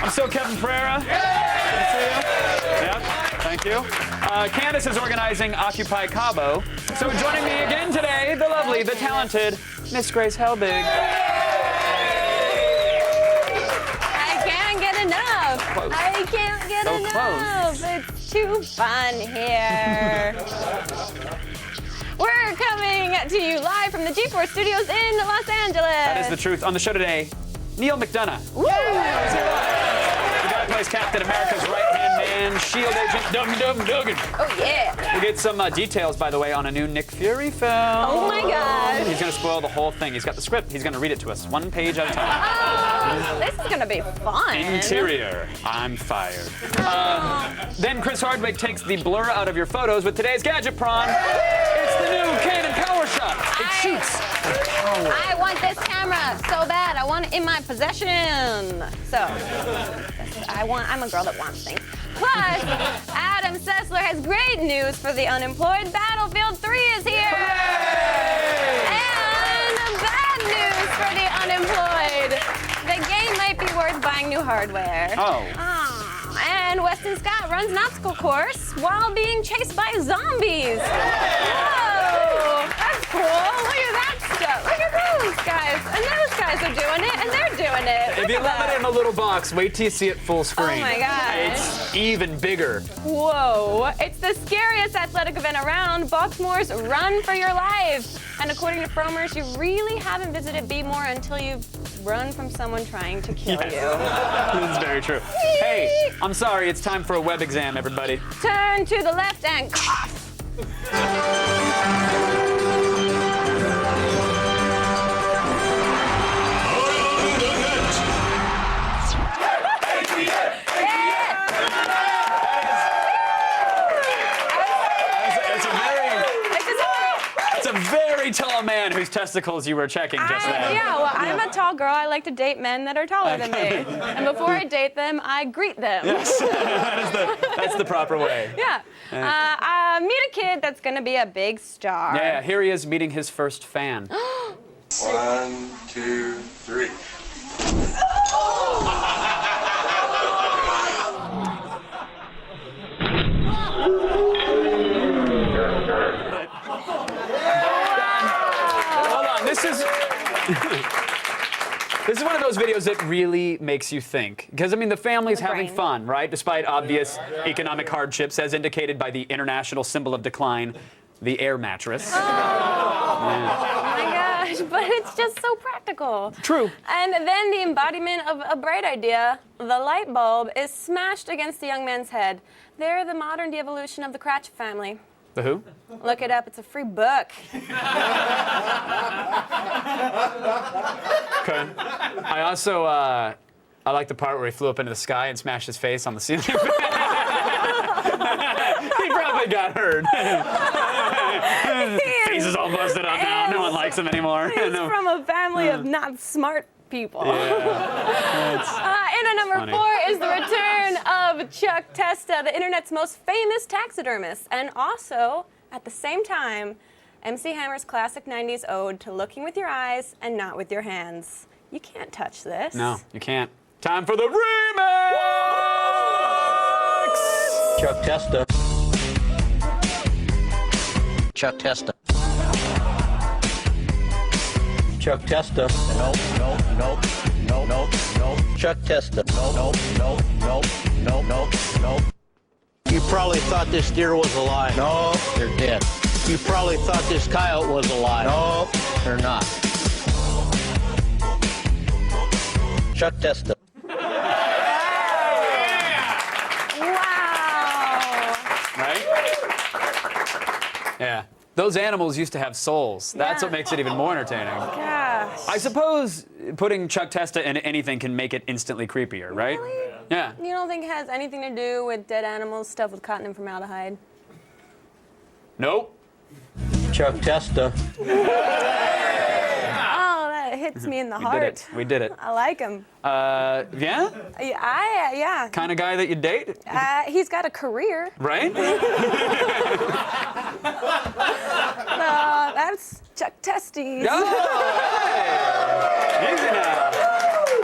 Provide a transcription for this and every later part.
I'm still Kevin Pereira. Good to see you. Yep, thank you. Candace is organizing Occupy Cabo. So joining me again today, the lovely, the talented Miss Grace Helbig. I can't get enough. Close. I can't get So enough. close. It's too fun here. We're coming to you live from the G4 Studios in Los Angeles. That is the truth. On the show today, Neal McDonough. Woo! The guy who plays Captain America's right-hand man, S.H.I.E.L.D. agent Dum Dugan. Oh, yeah. We'll get some details, by the way, on a new Nick Fury film. Oh, my gosh. He's going to spoil the whole thing. He's got the script. He's going to read it to us, one page at a time. Oh, this is going to be fun. Interior. I'm fired. Then Chris Hardwick takes the blur out of your photos with today's Gadget Prawn. It's the new Canon PowerShot. It shoots. I want this camera so bad. I want it in my possession. So, I'm a girl that wants things. Plus, Adam Sessler has great news for the unemployed. Battlefield 3 is here. And bad news for the unemployed. The game might be worth buying new hardware. Oh. And Weston Scott runs an obstacle course while being chased by zombies. Whoa, that's cool. Look at that stuff. Look at those guys. And those guys are doing it, and they're doing it. If you love it in a little box, wait till you see it full screen. Oh my gosh. It's even bigger. Whoa, it's the scariest athletic event around, Baltimore's Run for Your Life. And according to Fromers, you really haven't visited B-More until you've run from someone trying to kill you. This is very true. Hey, I'm sorry, it's time for a web exam, everybody. Turn to the left and cough. It's a very tall man whose testicles you were checking just then. Yeah, well, I'm a tall girl. I like to date men that are taller than me. And before I date them, I greet them. Yes, that's the proper way. Yeah. Meet a kid that's going to be a big star. Yeah, here he is meeting his first fan. 1, 2, 3. Hold on, this is one of those videos that really makes you think. Because, I mean, the family's having fun, right? Despite obvious economic hardships, as indicated by the international symbol of decline, the air mattress. Oh my gosh, but it's just so practical. True. And then the embodiment of a bright idea, the light bulb, is smashed against the young man's head. They're the modern de-evolution of the Cratchit family. The who? Look it up, it's a free book. Okay. I also, I like the part where he flew up into the sky and smashed his face on the ceiling. He probably got hurt. Face is all busted up now. No one likes him anymore. He's from a family of not smart people. Yeah. And number funny. 4 is the return of Chuck Testa, the internet's most famous taxidermist, and also, at the same time, MC Hammer's classic 90s ode to looking with your eyes and not with your hands. You can't touch this. No, you can't. Time for the remix! Chuck Testa. Chuck Testa. Chuck Testa. No. Chuck Testa. No. You probably thought this deer was alive. No. They're dead. You probably thought this coyote was alive. No. They're not. Chuck Testa. Wow. Right? Yeah. Those animals used to have souls. That's what makes it even more entertaining. Gosh. I suppose putting Chuck Testa in anything can make it instantly creepier, right? Really? Yeah. You don't think it has anything to do with dead animals stuffed with cotton and formaldehyde? Nope. Chuck Testa. Oh, that hits me in the heart. We did it. We did it. I like him. Yeah? Yeah. Kind of guy that you date? He's got a career. Right? That's Chuck Testes. Oh, hey. Easy now.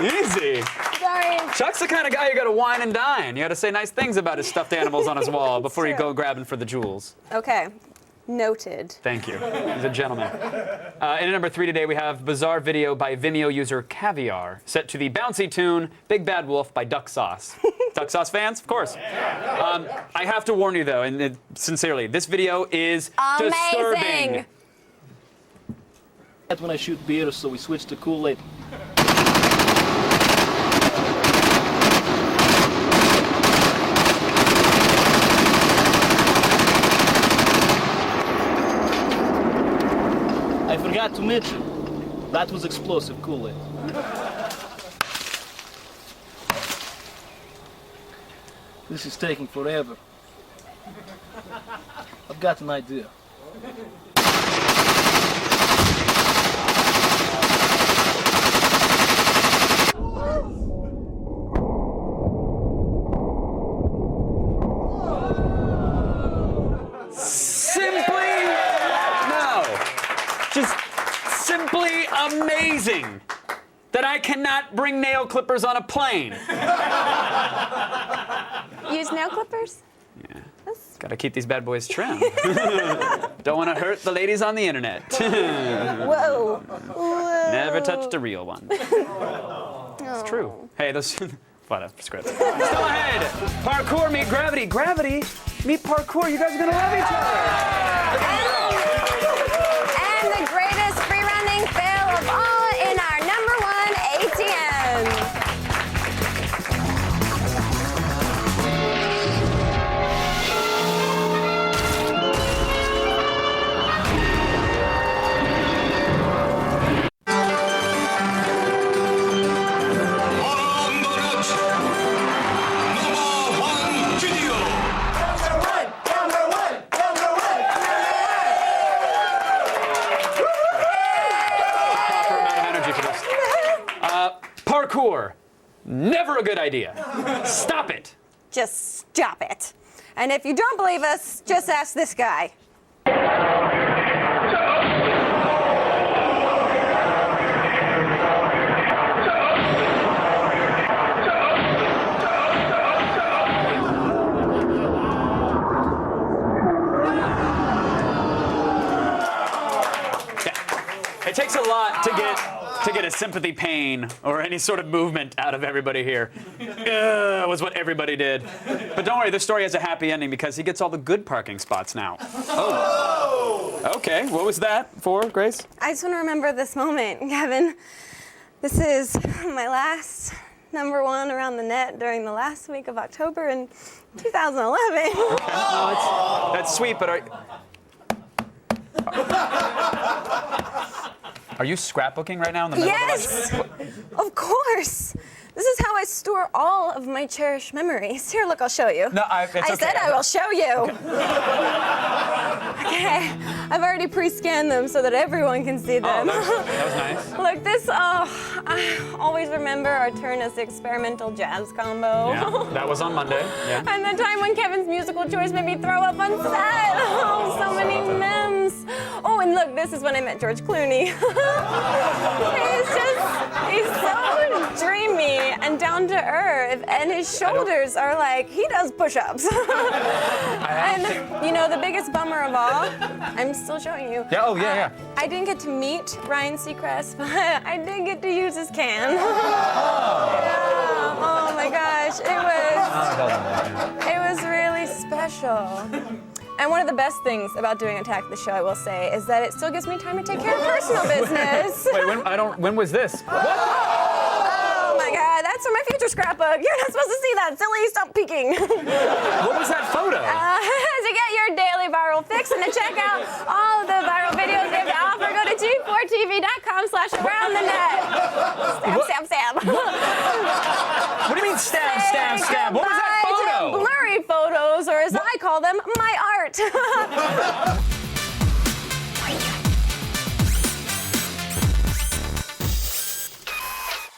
Easy. Sorry, Chuck's the kind of guy you gotta wine and dine. You gotta say nice things about his stuffed animals on his wall before you true. go grabbing for the jewels. Okay. Noted. Thank you. He's a gentleman. And at number 3 today, we have bizarre video by Vimeo user Caviar, set to the bouncy tune Big Bad Wolf by Duck Sauce. Duck Sauce fans? Of course. I have to warn you, though, and sincerely, this video is disturbing. That's when I shoot beer, so we switched to Kool-Aid. I forgot to mention, that was explosive Kool-Aid. This is taking forever. I've got an idea. Simply amazing that I cannot bring nail clippers on a plane. Use nail clippers? Yeah. Gotta keep these bad boys trim. Don't want to hurt the ladies on the internet. Whoa. Whoa. Never touched a real one. It's true. Hey, those. Whatever, script. Still ahead. Parkour meet gravity. Gravity meet parkour. You guys are gonna love each other. And the greatest free-running fail of all in our #1 ATM. Parkour, never a good idea. Stop it. Just stop it. And if you don't believe us, just ask this guy. It takes a lot to get a sympathy pain or any sort of movement out of everybody here. Was what everybody did. But don't worry, this story has a happy ending because he gets all the good parking spots now. Oh. Okay, what was that for, Grace? I just want to remember this moment, Kevin. This is my last #1 around the net during the last week of October in 2011. Okay. No, that's sweet, but are you scrapbooking right now in the middle Yes, of of course. This is how I store all of my cherished memories. Here, look, I'll show you. No, I said I will show you. Okay, I've already pre-scanned them so that everyone can see them. Oh, that was nice. Look, this, I always remember our turn as the experimental jazz combo. Yeah, that was on Monday. Yeah. And the time when Kevin's musical choice made me throw up on set. Oh, so many memes. Oh, and look, this is when I met George Clooney. He's so dreamy and down to earth, and his shoulders are like, he does push-ups. And you know, the biggest bummer of all, I'm still showing you. Yeah, oh, yeah. I didn't get to meet Ryan Seacrest, but I did get to use his can. Yeah, oh my gosh, it was really special. And one of the best things about doing Attack the Show, I will say, is that it still gives me time to take care of personal business. Wait, when was this? What? Oh my God, that's from my future scrapbook. You're not supposed to see that, silly. Stop peeking. What was that photo? To get your daily viral fix and to check out all of the viral videos they have to offer, go to G4TV.com/aroundthenet. Stab. What do you mean stab? What was that photo? Blurry photos, or as I call them, my art.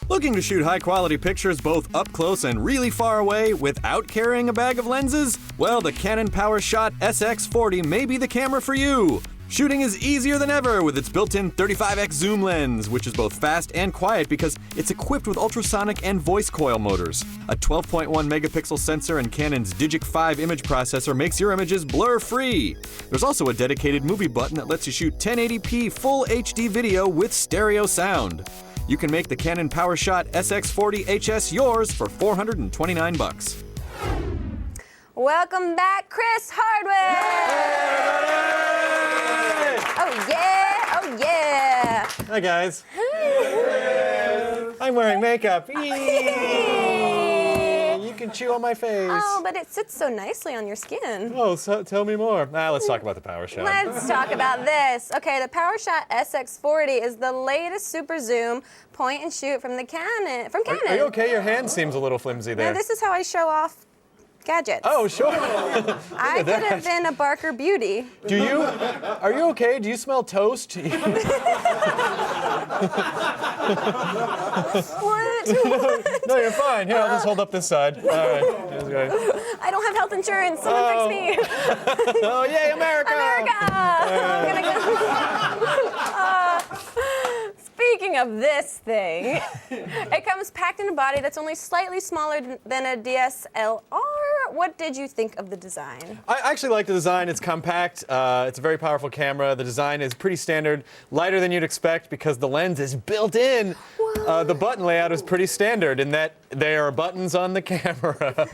Looking to shoot high-quality pictures both up close and really far away without carrying a bag of lenses? Well, the Canon PowerShot SX40 may be the camera for you. Shooting is easier than ever with its built-in 35x zoom lens, which is both fast and quiet because it's equipped with ultrasonic and voice coil motors. A 12.1 megapixel sensor and Canon's Digic 5 image processor makes your images blur-free. There's also a dedicated movie button that lets you shoot 1080p full HD video with stereo sound. You can make the Canon PowerShot SX40 HS yours for $429. Welcome back, Chris Hardwick! Oh yeah, oh yeah. Hi guys. I'm wearing makeup. You can chew on my face. Oh, but it sits so nicely on your skin. Oh, so tell me more. Let's talk about the PowerShot. Let's talk about this. Okay, the PowerShot SX40 is the latest super zoom point and shoot from Canon. Are you okay? Your hand seems a little flimsy there. Now, this is how I show off gadgets. Oh, sure. I could have been a Barker Beauty. Are you okay? Do you smell toast? What? No, you're fine. Here, I'll just hold up this side. All right. I don't have health insurance. Someone fix me. Oh, yay, America! America! I'm gonna go. Speaking of this thing, it comes packed in a body that's only slightly smaller than a DSLR. What did you think of the design? I actually like the design. It's compact. It's a very powerful camera. The design is pretty standard, lighter than you'd expect because the lens is built in. The button layout is pretty standard in that there are buttons on the camera,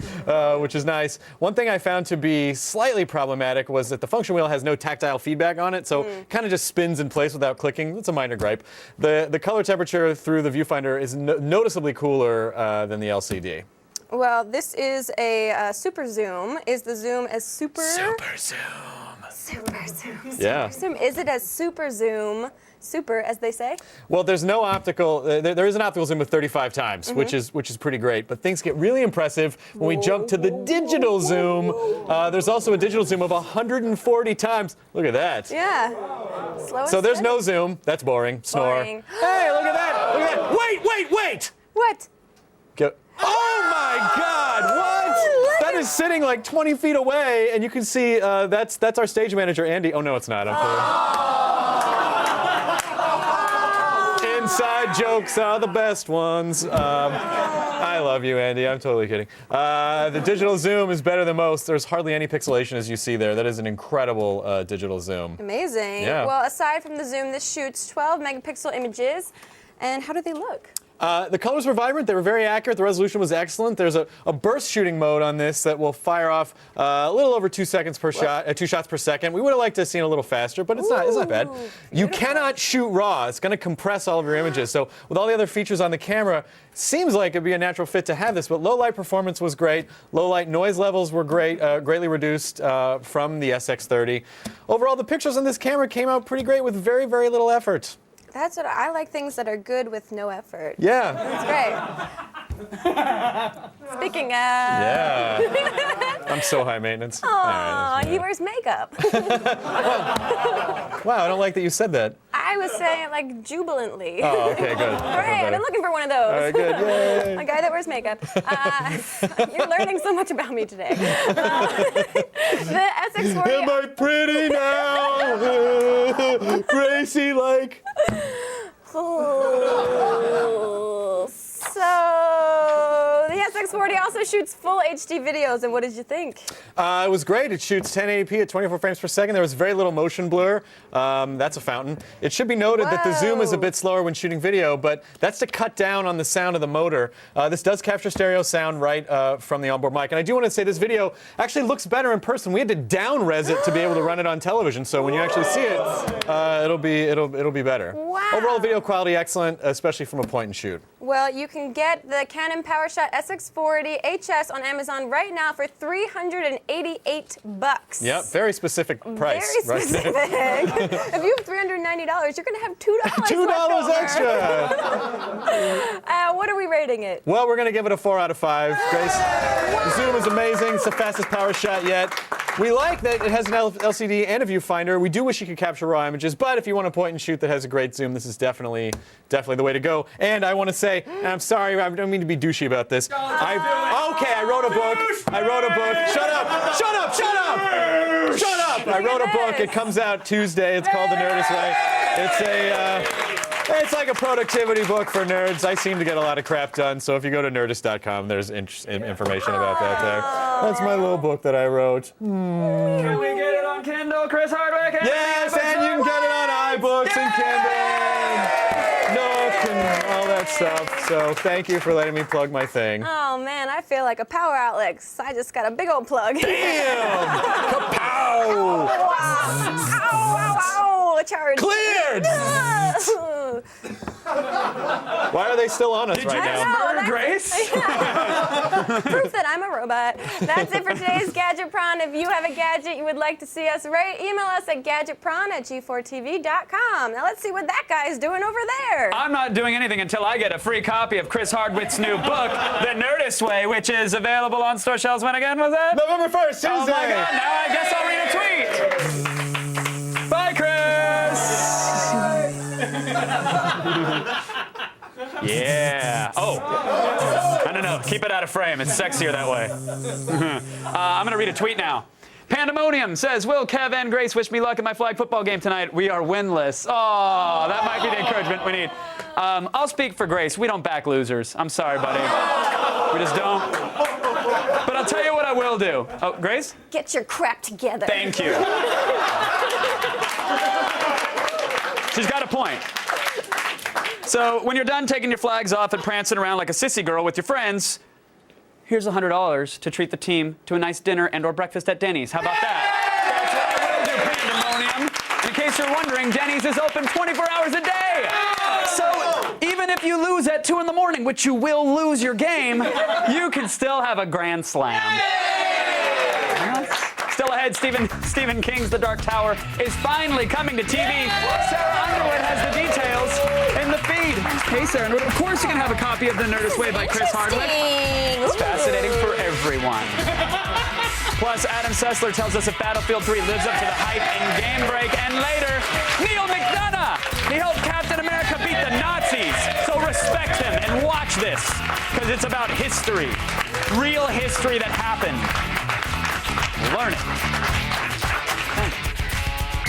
which is nice. One thing I found to be slightly problematic was that the function wheel has no tactile feedback on it, so it kind of just spins in place without clicking. It's a minor gripe. The color temperature through the viewfinder is noticeably cooler than the LCD. Well, this is a super zoom. Is the zoom as super? Super zoom. Super zoom. Yeah. Super zoom. Is it as super zoom? Super, as they say? Well, there's no optical. There is an optical zoom of 35 times, which is pretty great. But things get really impressive when we jump to the digital zoom. There's also a digital zoom of 140 times. Look at that. Yeah. Slow and So there's steady. no zoom. That's boring. Snore. Boring. Hey, look at that. Look at that. Wait. What? Go. Oh my God! What? That is sitting like 20 feet away, and you can see that's our stage manager, Andy. Oh no, it's not. I'm kidding. Inside jokes are the best ones. I love you, Andy. I'm totally kidding. The digital zoom is better than most. There's hardly any pixelation as you see there. That is an incredible digital zoom. Amazing. Yeah. Well, aside from the zoom, this shoots 12 megapixel images. And how do they look? The colors were vibrant. They were very accurate. The resolution was excellent. There's a burst shooting mode on this that will fire off a little over 2 seconds per shot, 2 shots per second. We would have liked to have seen a little faster, but it's not bad. You cannot shoot raw. It's going to compress all of your images. So with all the other features on the camera, seems like it'd be a natural fit to have this. But low light performance was great. Low light noise levels were great, greatly reduced from the SX30. Overall, the pictures on this camera came out pretty great with very, very little effort. That's what I like, things that are good with no effort. Yeah. That's great. Speaking of. Yeah. I'm so high maintenance. Aw, he wears makeup. Wow, I don't like that you said that. I was saying it like jubilantly. Oh, okay, good. Hooray, I've been looking for one of those. All right, good. Yay. A guy that wears makeup. You're learning so much about me today. The SX40. Am I pretty now? Gracie like. Oh, so the SX40 also shoots full HD videos, and what did you think? It was great. It shoots 1080p at 24 frames per second. There was very little motion blur. That's a fountain. It should be noted that the zoom is a bit slower when shooting video, but that's to cut down on the sound of the motor. This does capture stereo sound right from the onboard mic. And I do want to say this video actually looks better in person. We had to down-res it to be able to run it on television. So when you actually see it, it'll be better. Wow. Overall video quality excellent, especially from a point and shoot. Well, you can get the Canon PowerShot SX40 HS on Amazon right now for $388. Yep, very specific price. Very specific. Right there. If you have $390, you're going to have $2 $2 left over. extra. What are we rating it? Well, we're going to give it a 4 out of 5. Grace, the zoom is amazing. It's the fastest PowerShot yet. We like that it has an LCD and a viewfinder. We do wish you could capture raw images, but if you want a point and shoot that has a great zoom, this is definitely the way to go. And I want to say, and I'm sorry, I don't mean to be douchey about this. I wrote a book. Shut up! Shut up! Shut up! Shut up! I wrote a book. It comes out Tuesday. It's called The Nerdist Way. It's like a productivity book for nerds. I seem to get a lot of crap done, so if you go to nerdist.com, there's information about that there. That's my little book that I wrote. Can we get it on Kindle, Chris Hardwick? Yes, and you can get it on iBooks and Kindle, Nook, and all that stuff. So thank you for letting me plug my thing. Oh man, I feel like a power outlet. 'Cause I just got a big old plug. Damn! Kapow! Ow, ow, ow, charge. Cleared! Why are they still on us right now? Murder Grace? Proof that I'm a robot. That's it for today's Gadget Prawn. If you have a gadget you would like to see us rate, email us at gadgetprawn@g4tv.com. Now let's see what that guy's doing over there. I'm not doing anything until I get a free copy of Chris Hardwick's new book, The Nerdist Way, which is available on store shelves when again was that? November 1st, Tuesday. Oh my God, now I guess I'll read a tweet. Bye, Chris. Yeah. Oh. No. Keep it out of frame. It's sexier that way. I'm going to read a tweet now. Pandemonium says, Will, Kev, and Grace wish me luck in my flag football game tonight. We are winless. Oh, that might be the encouragement we need. I'll speak for Grace. We don't back losers. I'm sorry, buddy. We just don't. But I'll tell you what I will do. Oh, Grace? Get your crap together. Thank you. She's got a point. So when you're done taking your flags off and prancing around like a sissy girl with your friends, here's $100 to treat the team to a nice dinner and or breakfast at Denny's. How about that? That's what I will do, Pandemonium. In case you're wondering, Denny's is open 24 hours a day. So even if you lose at 2 in the morning, which you will lose your game, you can still have a grand slam. Still ahead, Stephen King's The Dark Tower is finally coming to TV. Sarah Underwood has the details in the feed. Hey, Sarah Underwood. Of course you can have a copy of The Nerdist Way by Chris Hardwick. It's fascinating for everyone. Plus, Adam Sessler tells us if Battlefield 3 lives up to the hype in Gamebreak. And later, Neal McDonough. He helped Captain America beat the Nazis. So respect him and watch this, because it's about history. Real history that happened. Learn it.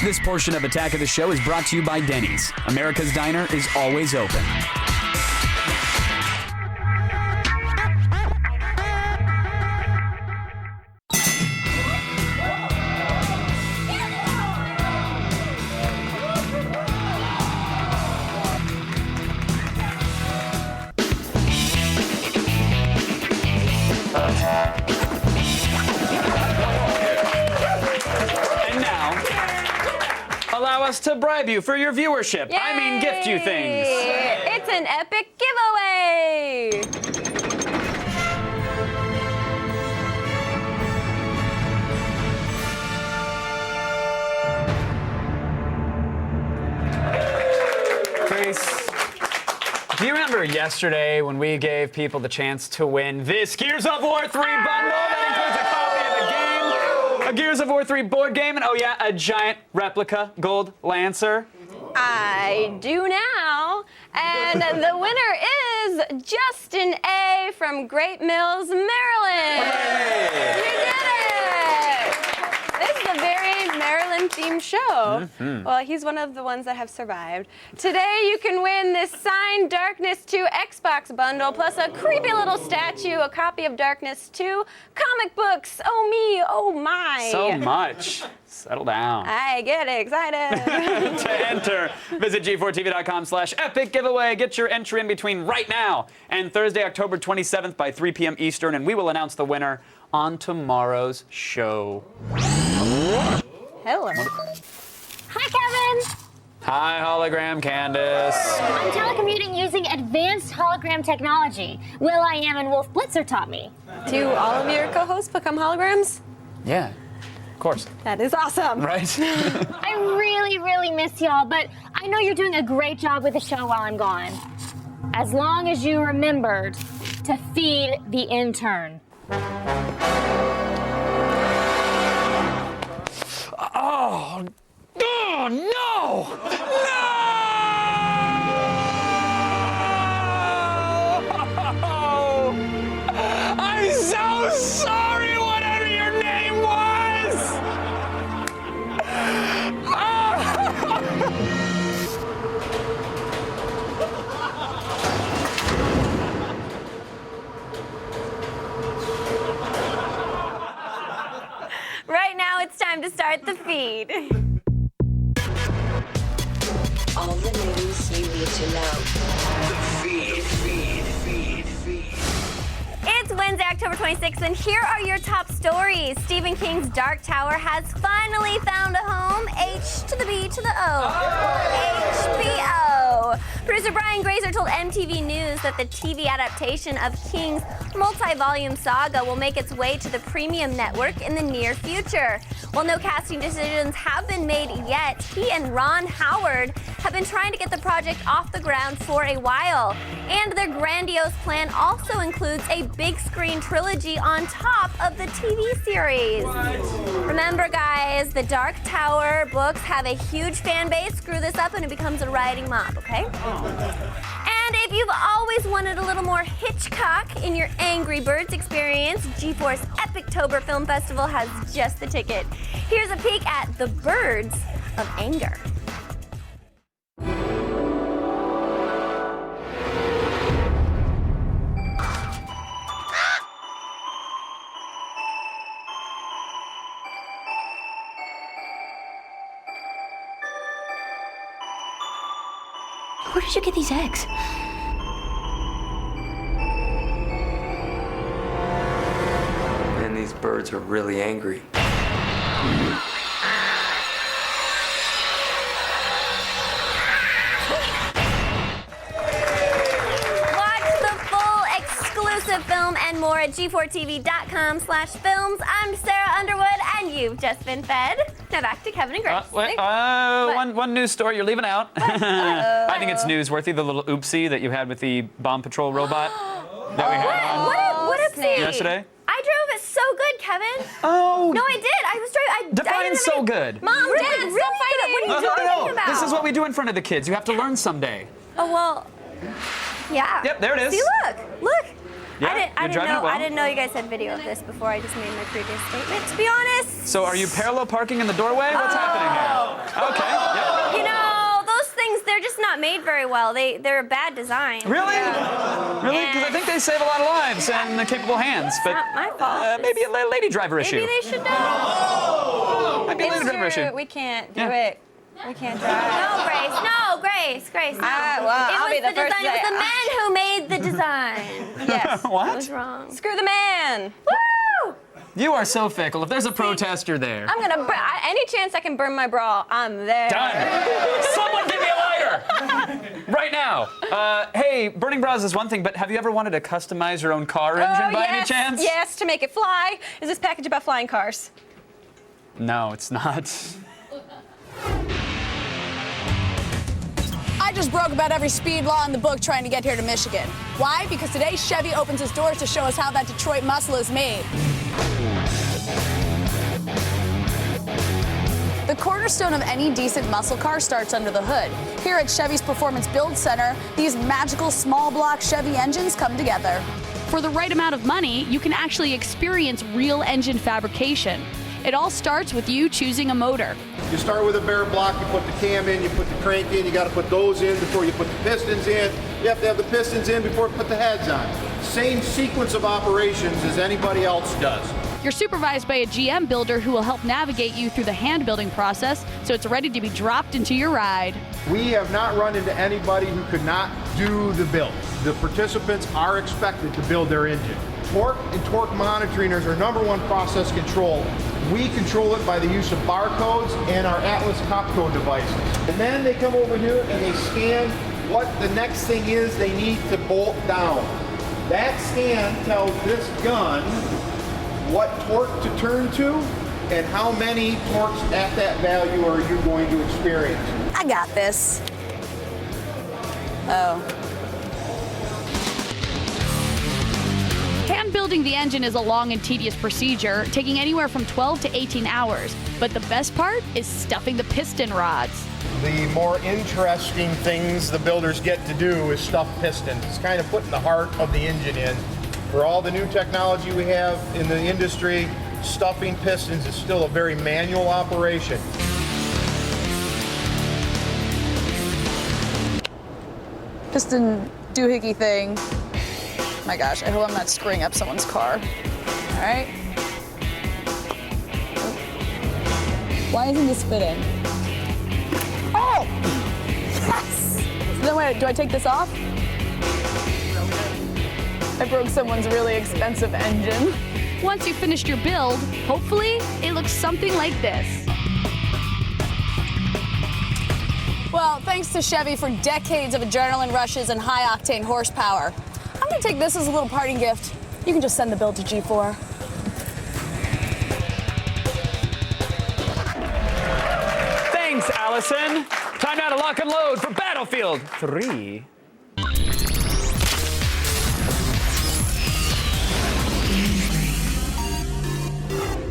This portion of Attack of the Show is brought to you by Denny's. America's Diner is always open. Allow us to bribe you for your viewership. Yay! I mean, gift you things. It's an epic giveaway. Grace, do you remember yesterday when we gave people the chance to win this Gears of War 3 bundle? That includes a copy of the game, a Gears of War 3 board game, and oh yeah, a giant replica gold Lancer. I do now. And the winner is Justin A. from Great Mills, Maryland. Hey. You did it! This is a very Maryland-themed show. Well, he's one of the ones that have survived. Today, you can win this signed Darkness 2 Xbox bundle, plus a creepy little statue, a copy of Darkness 2, comic books, oh me, oh my. So much. Settle down. I get excited. To enter, visit g4tv.com/epic giveaway. Get your entry in between right now and Thursday, October 27th by 3 p.m. Eastern, and we will announce the winner on tomorrow's show. Hello. Hi, Kevin. Hi, hologram Candace. I'm telecommuting using advanced hologram technology. Will I Am and Wolf Blitzer taught me. Do all of your co-hosts become holograms? Yeah, of course. That is awesome. Right? I really, really miss y'all, but I know you're doing a great job with the show while I'm gone. As long as you remembered to feed the intern. it's time to start the feed. All the news you need to know. Feed. It's Wednesday, October 26th, and here are your top stories. Stephen King's Dark Tower has finally found a home. H to the B to the O. HBO. Producer Brian Grazer told MTV News that the TV adaptation of King's multi-volume saga will make its way to the premium network in the near future. While no casting decisions have been made yet, he and Ron Howard have been trying to get the project off the ground for a while. And their grandiose plan also includes a big screen trilogy on top of the TV series. Remember, guys, the Dark Tower books have a huge fan base. Screw this up and it becomes a rioting mob, okay? And if you've always wanted a little more Hitchcock in your Angry Birds experience, GeForce Epictober Film Festival has just the ticket. Here's a peek at the Birds of Anger. Where did you get these eggs? And these birds are really angry. Film and more at g4tv.com/films. I'm Sarah Underwood, and you've just been fed. Now back to Kevin and Grace. One news story you're leaving out. I think it's newsworthy, the little oopsie that you had with the Bomb Patrol robot that we had on What oopsie? yesterday. I drove it so good, Kevin. Oh. No, I did. I was driving. Define so good. Mom, Really? Dad, Stop really fighting. good. What are you talking about? This is what we do in front of the kids. You have to learn someday. Oh, well, yeah. Yep, there it is. See, look. Yeah, I didn't know. well. I didn't know you guys had video of this before. I just made my previous statement. To be honest. So are you parallel parking in the doorway? What's happening here? Okay. Yep. You know, those things—they're just not made very well. They're a bad design. Really? Yeah. Really? Because I think they save a lot of lives and capable hands. But not my fault. maybe a lady driver issue. Maybe they should know. Might be a lady driver issue. We can't do Yeah. it. We can't drive. No, Grace. No, Grace. No. Well, I'll be the first to design. It was say- the men who made the design. Yes. What? I was wrong. Screw the man. Woo! You are so fickle. If there's a protest, you're there. I'm gonna. Any chance I can burn my bra, I'm there. Done. Someone give me a lighter right now. Hey, burning bras is one thing, but have you ever wanted to customize your own car engine by any chance? Yes, to make it fly. Is this package about flying cars? No, it's not. I just broke about every speed law in the book trying to get here to Michigan. Why? Because today Chevy opens its doors to show us how that Detroit muscle is made. The cornerstone of any decent muscle car starts under the hood. Here at Chevy's Performance Build Center, these magical small block Chevy engines come together. For the right amount of money, you can actually experience real engine fabrication. It all starts with you choosing a motor. You start with a bare block, you put the cam in, you put the crank in, you got to put those in before you put the pistons in. You have to have the pistons in before you put the heads on. Same sequence of operations as anybody else does. You're supervised by a GM builder who will help navigate you through the hand building process so it's ready to be dropped into your ride. We have not run into anybody who could not do the build. The participants are expected to build their engine. Torque and torque monitoring is our #1 process control. We control it by the use of barcodes and our Atlas top code devices. And then they come over here and they scan what the next thing is they need to bolt down. That scan tells this gun what torque to turn to and how many torques at that value are you going to experience. I got this. Oh. Hand building the engine is a long and tedious procedure, taking anywhere from 12 to 18 hours. But the best part is stuffing the piston rods. The more interesting things the builders get to do is stuff pistons. It's kind of putting the heart of the engine in. For all the new technology we have in the industry, stuffing pistons is still a very manual operation. Piston doohickey thing. My gosh, I hope I'm not screwing up someone's car. All right. Why isn't this fitting? Oh! Yes! Then wait, do I take this off? I broke someone's really expensive engine. Once you've finished your build, hopefully it looks something like this. Well, thanks to Chevy for decades of adrenaline rushes and high-octane horsepower. I'm gonna take this as a little parting gift. You can just send the build to G4. Thanks, Allison. Time now to lock and load for Battlefield 3.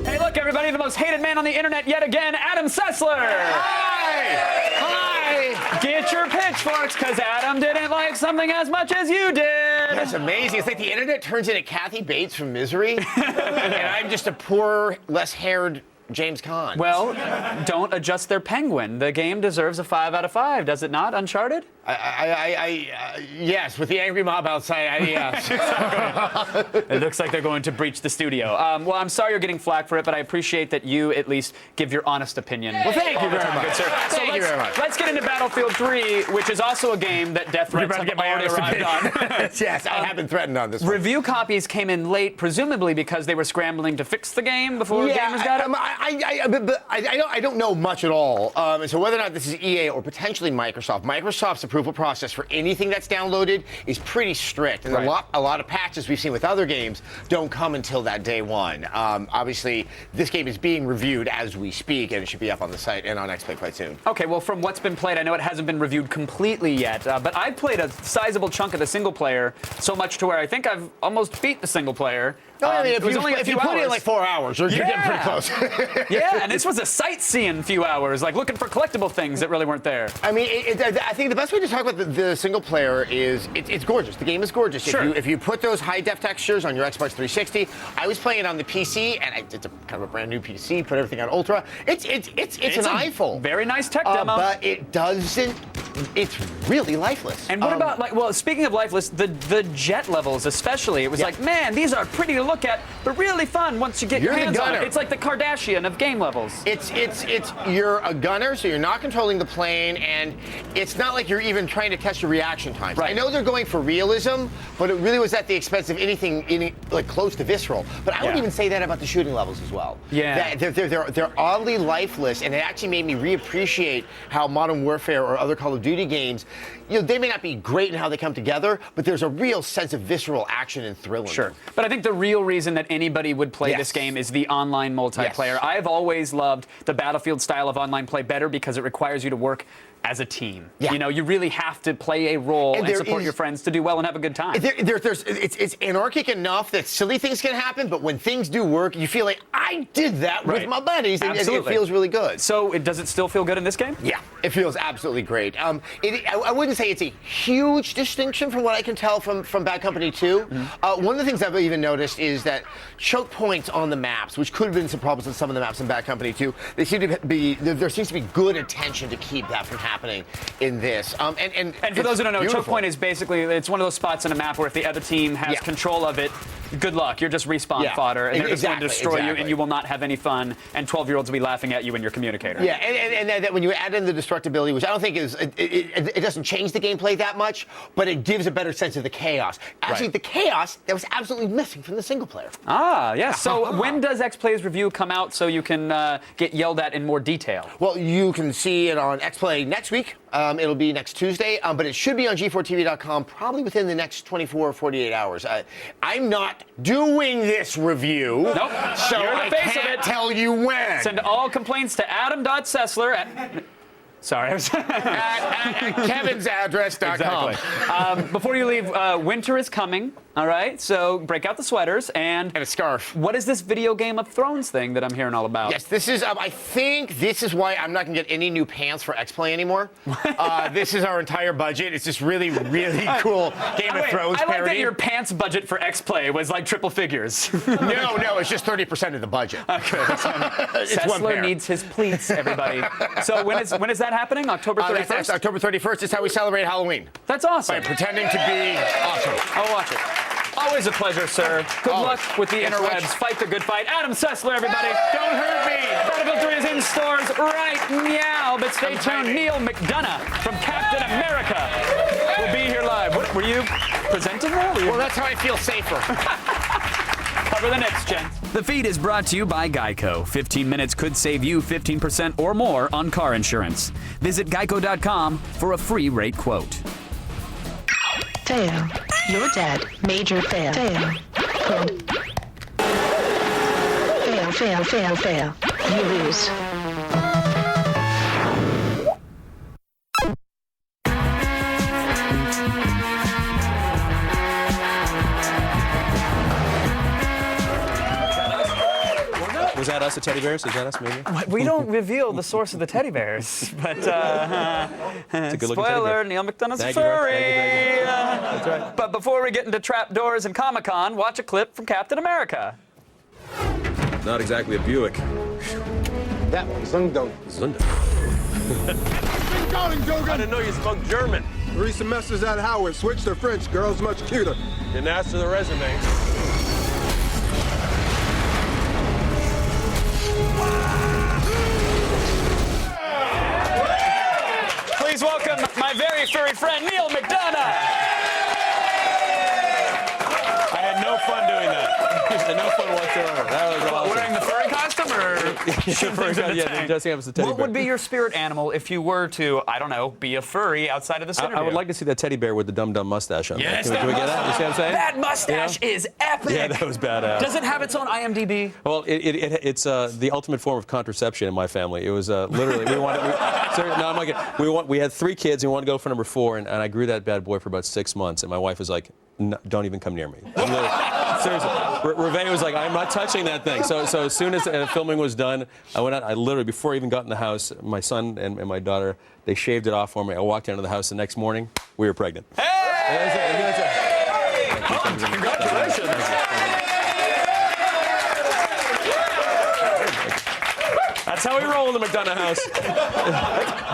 Hey, look, everybody, the most hated man on the internet yet again, Adam Sessler. Hi! Hi! Get your pitchforks, because Adam didn't like something as much as you did. That's amazing. It's like the internet turns into Kathy Bates from Misery, and I'm just a poor, less-haired James Caan. Well, don't adjust their penguin. The game deserves a 5 out of 5, does it not? Uncharted? Yes, with the angry mob outside, yes. It looks like they're going to breach the studio. Well, I'm sorry you're getting flack for it, but I appreciate that you at least give your honest opinion. Well, thank you very much. Good, sir. So Thank you very much. Let's get into Battlefield 3, which is also a game that death threats have already arrived on. Yes, I have been threatened on this one. Review copies came in late, presumably because they were scrambling to fix the game before gamers got it. I don't know much at all. So whether or not this is EA or potentially Microsoft's approval process for anything that's downloaded is pretty strict, and a lot of patches we've seen with other games don't come until that day one. Obviously, this game is being reviewed as we speak, and it should be up on the site and on XPlay quite soon. Okay, well, from what's been played, I know it hasn't been reviewed completely yet, but I've played a sizable chunk of the single player, so much to where I think I've almost beat the single player. If you put it in like 4 hours, you're getting pretty close. Yeah, and this was a sightseeing few hours, like looking for collectible things that really weren't there. I mean, I think the best way to talk about the single player is it's gorgeous. The game is gorgeous. Sure. If you put those high-def textures on your Xbox 360, I was playing it on the PC, and it's a kind of a brand new PC. Put everything on Ultra. It's an eyeful. Very nice tech demo. But it doesn't. It's really lifeless. And what about, like, well, speaking of lifeless, the jet levels especially, it was like, man, these are pretty to look at, but really fun once you get your hands on it. It's like the Kardashian of game levels. You're a gunner, so you're not controlling the plane, and it's not like you're even trying to test your reaction times. Right. I know they're going for realism, but it really was at the expense of anything like close to visceral. But I would even say that about the shooting levels as well. Yeah. They're oddly lifeless, and it actually made me reappreciate how Modern Warfare or other Call of Duty games, they may not be great in how they come together, but there's a real sense of visceral action and thrill in them. But I think the real reason that anybody would play this game is the online multiplayer. I've always loved the Battlefield style of online play better because it requires you to work as a team. You know, you really have to play a role and support your friends to do well and have a good time. It's anarchic enough that silly things can happen, but when things do work, you feel like, I did that with my buddies, and it feels really good. So does it still feel good in this game? Yeah, it feels absolutely great. I wouldn't say it's a huge distinction from what I can tell from Bad Company 2. One of the things I've even noticed is that choke points on the maps, which could have been some problems with some of the maps in Bad Company 2, there seems to be good attention to keep that from happening in this. And for those who don't know, choke point is basically, it's one of those spots in a map where if the other team has control of it, good luck. You're just respawn fodder, and they're just going to destroy you, and you will not have any fun, and 12-year-olds will be laughing at you and your communicator. Yeah, and that when you add in the destructibility, which I don't think is, it doesn't change the gameplay that much, but it gives a better sense of the chaos. Actually, the chaos that was absolutely missing from the single player. Ah, yes. So when does XPlay's review come out so you can get yelled at in more detail? Well, you can see it on XPlay next week. It'll be next Tuesday, but it should be on G4TV.com probably within the next 24 or 48 hours. I'm not doing this review, so I can't tell you when. Send all complaints to adam.sessler at... Sorry. at kevinsaddress.com. Exactly. Before you leave, winter is coming. All right, so break out the sweaters and a scarf. What is this video Game of Thrones thing that I'm hearing all about? Yes, this is. I think this is why I'm not gonna get any new pants for XPlay anymore. This is our entire budget. It's this really, really cool Game of Thrones parody. I like that your pants budget for XPlay was like triple figures. No, it's just 30% of the budget. Okay, Sessler needs his pleats, everybody. So when is that happening? October 31st. That's October 31st. It's how we celebrate Halloween. That's awesome. By pretending to be awesome. I'll watch it. Always a pleasure, sir. Good luck with the interwebs. Fight the good fight. Adam Sessler, everybody. Don't hurt me. Battlefield 3 is in stores right now, but stay tuned. Neal McDonough from Captain America will be here live. What, were you presenting that? Well, that's how I feel safer. Cover the Knicks, gents. The feed is brought to you by Geico. 15 minutes could save you 15% or more on car insurance. Visit geico.com for a free rate quote. Fail. You're dead. Major fail. Fail. Good. Fail, fail, fail, fail. You lose. Was that us, the teddy bears? Is that us, maybe? We don't reveal the source of the teddy bears, but It's a good-looking spoiler, teddy bear. Neal McDonough's a Thank you, Rick. furry. Thank you. That's right. But before we get into trapdoors and Comic-Con, watch a clip from Captain America. Not exactly a Buick. That one, Zundung. Zunda. I didn't know you spoke German. 3 semesters at Howard. Switched to French. Girl's much cuter. Didn't ask for the resume. Please welcome my very furry friend, Neal McDonough. I had no fun doing that. No fun whatsoever. That was awesome. Wearing the furry costume or dressing up as a teddy What bear. would be your spirit animal if you were to, I don't know, be a furry outside of this interview? I would like to see that teddy bear with the dumb mustache on. Yes, Can we get that? You see what I'm saying? That mustache is epic. Yeah, that was badass. Does it have its own IMDb? Well, it's the ultimate form of contraception in my family. It was literally we had 3 kids and we wanted to go for number 4, and I grew that bad boy for about 6 months, and my wife was like, no, don't even come near me. Seriously, Reve was like, I'm not touching that thing. So as soon as filming was done, I went out. I literally, before I even got in the house, my son and my daughter, they shaved it off for me. I walked down to the house the next morning. We were pregnant. Hey! Congratulations. That's how we roll in the McDonough house.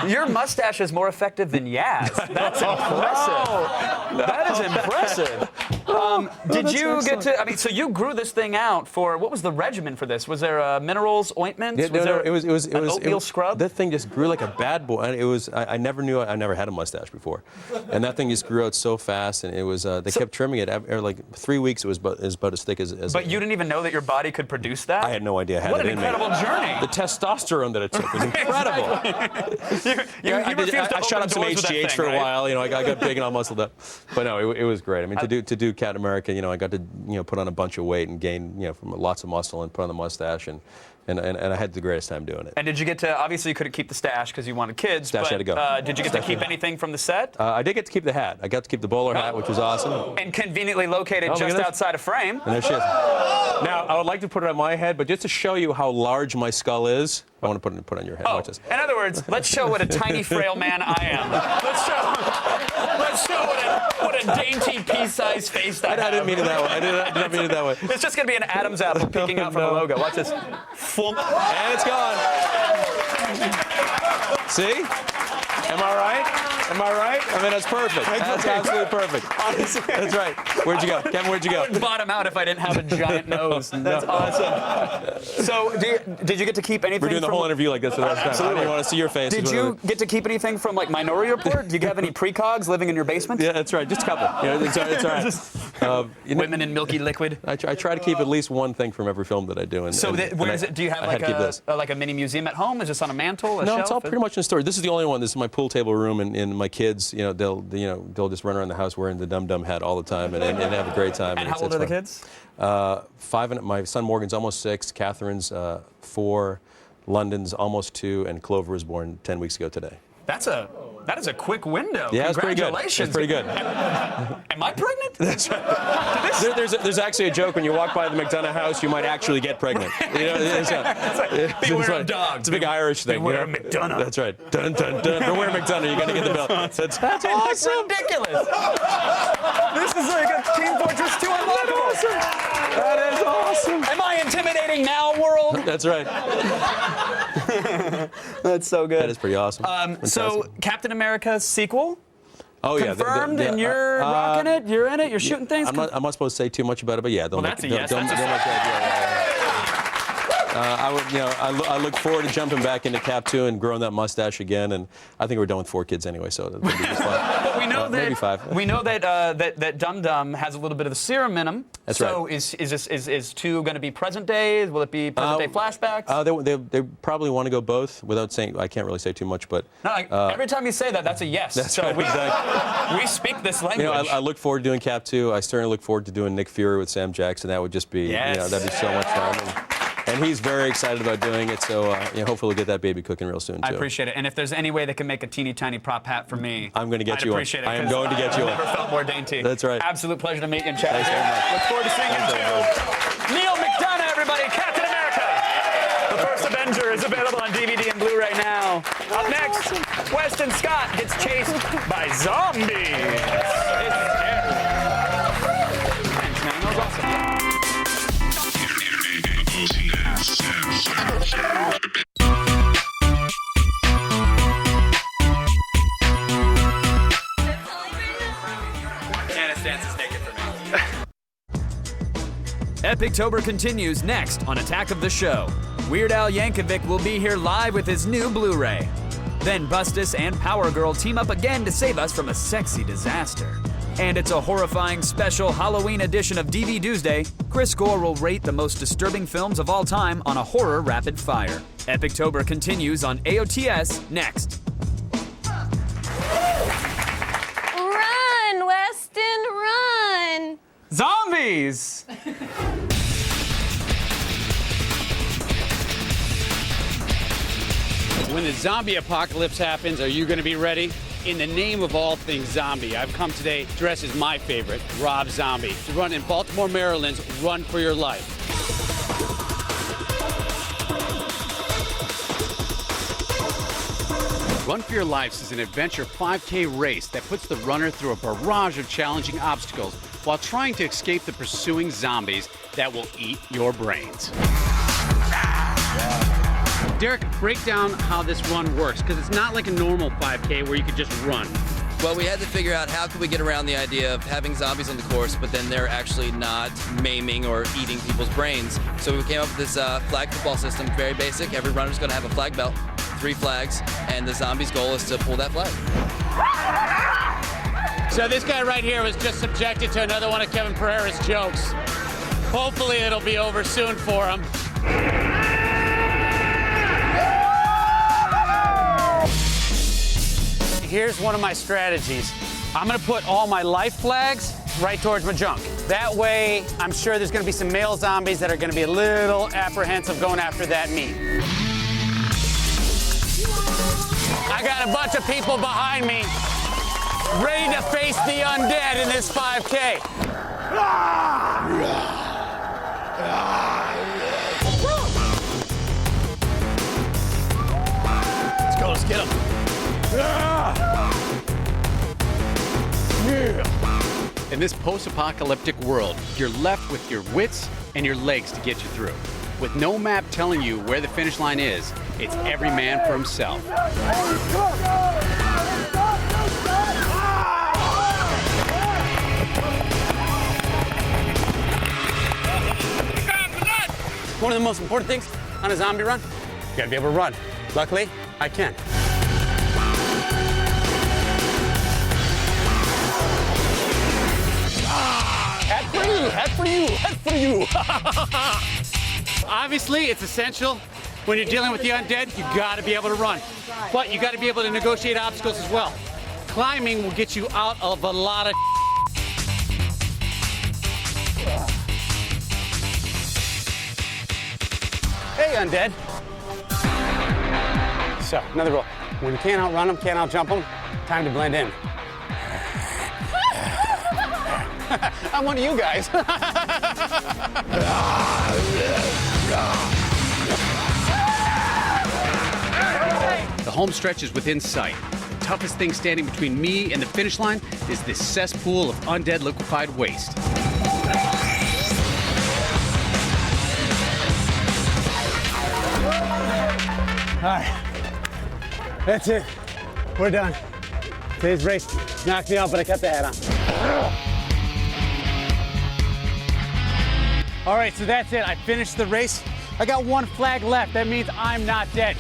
Your mustache is more effective than Yaz. That's impressive. That is impressive. Did you get to? I mean, so you grew this thing out for what was the regimen for this? Was there minerals, ointments? Yeah, no, it was an oatmeal scrub. That thing just grew like a bad boy. It was. I never knew. I never had a mustache before, and that thing just grew out so fast. And it was. They kept trimming it. Like 3 weeks, it was about as thick as. But you didn't even know that your body could produce that. I had no idea. I had what it an in me. incredible journey. The testosterone that it took was incredible. I shot up some HGH for a while. You know, I got big and all muscled up. But no, it was great. I mean, to do Captain America, you know, I got to put on a bunch of weight and gain from lots of muscle and put on the mustache and I had the greatest time doing it. And did you get to? Obviously, you couldn't keep the stash because you wanted kids. Stash had to go. Did you get to keep anything from the set? I did get to keep the hat. I got to keep the bowler hat, which was awesome. And conveniently located just outside of frame. And there she is. Now, I would like to put it on my head, but just to show you how large my skull is, I want to put it on your head. Watch this. In other words, let's show what a tiny, frail man I am. Let's show what a dainty, pea-sized face I have. I didn't mean it that way. I did not mean it that way. It's just going to be an Adam's apple peeking out from the logo. Watch this. And it's gone. See? Am I right? Am I right? I mean, that's perfect. That's absolutely perfect. Honestly. That's right. Where'd you go? Kevin, where'd you go? I would bottom out if I didn't have a giant nose. That's awesome. So, did you get to keep anything? We're doing the whole interview like this for the rest of the time. I don't even want to see your face. Did you get to keep anything from like Minority Report? Do you have any precogs living in your basement? Yeah, that's right. Just a couple. It's all right. Women in milky liquid. I try to keep at least one thing from every film that I do. Where is it? Do you have like a mini museum at home? Is this on a mantle? No, it's all pretty much in storage. This is the only one. This is my pool table room, and my kids, they'll just run around the house wearing the dum-dum hat all the time and have a great time. And how old are the kids? 5, and my son Morgan's almost 6, Catherine's 4, London's almost 2, and Clover was born 10 weeks ago today. That is a quick window. Yeah, it's pretty good. Congratulations. It's pretty good. Am I pregnant? That's right. There's actually a joke when you walk by the McDonough house, you might actually get pregnant. Beware of dogs. It's a big Irish thing. Beware McDonough. That's right. Dun dun dun. Beware McDonough. You're gonna get the bill. That's awesome. That's ridiculous. This is like a Team Fortress 2 unlockable. That is awesome. Am I intimidating now, world? That's right. That's so good. That is pretty awesome. So, Captain America's sequel? Oh, yeah. confirmed, and you're rocking it? You're in it? You're shooting things? I'm not supposed to say too much about it, but yeah. Well, that's a yes. That's a yes. I look forward to jumping back into Cap 2 and growing that mustache again, and I think we're done with 4 kids anyway, so it'll be just fun. But we know that maybe 5. We know that Dum Dum has a little bit of the serum in him. That's so right. is 2 going to be present day? Will it be present day flashbacks? They probably want to go both. Without saying, I can't really say too much, but every time you say that, that's a yes. That's so right, exactly. we speak this language. I look forward to doing Cap 2. I certainly look forward to doing Nick Fury with Sam Jackson. That would just be, that'd be so much fun. And he's very excited about doing it, so hopefully we'll get that baby cooking real soon, too. I appreciate it. And if there's any way they can make a teeny tiny prop hat for me, I'm going to get you one. I'd appreciate it. I am going to get you one. I've never felt more dainty. That's right. Absolute pleasure to meet you and chat with Thanks you. very much. Look forward to seeing you, too. Neal McDonough, everybody. Captain America. The First Avenger is available on DVD and Blu-ray now. Up next, Weston Scott gets chased by zombies. It's scary. Thanks, man. That was awesome. Epictober continues next on Attack of the Show. Weird Al Yankovic will be here live with his new Blu-ray. Then Bustus and Power Girl team up again to save us from a sexy disaster. And it's a horrifying special Halloween edition of DV Doomsday. Chris Gore will rate the most disturbing films of all time on a horror rapid fire. Epictober continues on AOTS next. Run, Weston, run! Zombies! When the zombie apocalypse happens, are you going to be ready? In the name of all things zombie, I've come today dressed as my favorite, Rob Zombie, to run in Baltimore, Maryland's Run for Your Life. Run for Your Life is an adventure 5K race that puts the runner through a barrage of challenging obstacles while trying to escape the pursuing zombies that will eat your brains. Derek, break down how this run works, because it's not like a normal 5K where you could just run. Well, we had to figure out how could we get around the idea of having zombies on the course, but then they're actually not maiming or eating people's brains. So we came up with this flag football system, very basic. Every runner's going to have a flag belt, 3 flags, and the zombies' goal is to pull that flag. So this guy right here was just subjected to another one of Kevin Pereira's jokes. Hopefully it'll be over soon for him. Here's one of my strategies. I'm gonna put all my life flags right towards my junk. That way, I'm sure there's gonna be some male zombies that are gonna be a little apprehensive going after that meat. I got a bunch of people behind me ready to face the undead in this 5K. Let's go, let's get them. In this post-apocalyptic world, you're left with your wits and your legs to get you through. With no map telling you where the finish line is, it's every man for himself. One of the most important things on a zombie run, you gotta be able to run. Luckily, I can. Head for you, head for you. Obviously, it's essential when you're dealing with the undead, you gotta be able to run. But you gotta be able to negotiate obstacles as well. Climbing will get you out of a lot of Hey, undead. So, another rule. When you can't outrun them, can't outjump them, time to blend in. I'm one of you guys. The home stretch is within sight. The toughest thing standing between me and the finish line is this cesspool of undead liquefied waste. All right, that's it. We're done. Today's race knocked me out, but I kept the hat on. All right, so that's it. I finished the race. I got one flag left. That means I'm not dead.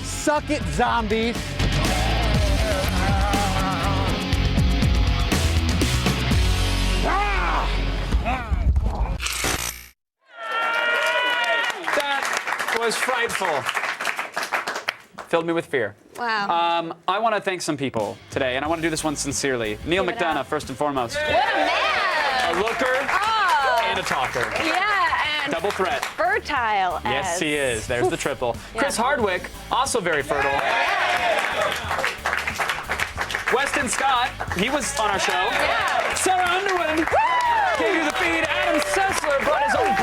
Suck it, zombies. That was frightful. Filled me with fear. Wow. I want to thank some people today, and I want to do this one sincerely. Neal McDonough, first and foremost. What a man! A looker and a talker. Yeah, and Double threat. fertile. Yes, as- he is. There's the triple. Chris Hardwick, also very fertile. Weston Scott, he was on our show. Sarah Underwood, gave you the feed. Adam Sessler brought his own